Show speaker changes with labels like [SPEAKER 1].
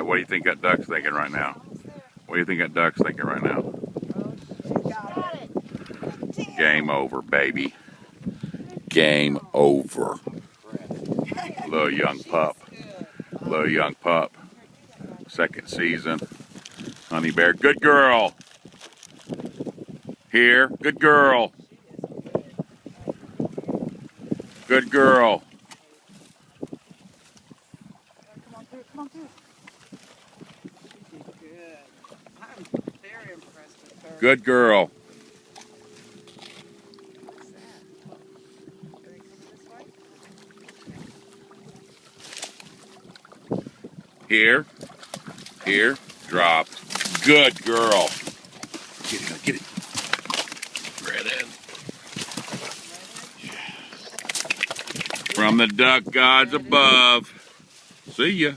[SPEAKER 1] What do you think that duck's thinking right now? What do you think that duck's thinking right now? Game over, baby. Game over. Little young pup. Little young pup. Second season. Honey bear. Good girl. Here. Good girl. Good girl.
[SPEAKER 2] Come on through. Come on through. Good. I'm very impressed with her.
[SPEAKER 1] Good girl.
[SPEAKER 2] What's that? Are they coming this way?
[SPEAKER 1] Here. Here. Dropped. Good girl. Get it. Get it. Right in. From the duck gods above. See ya.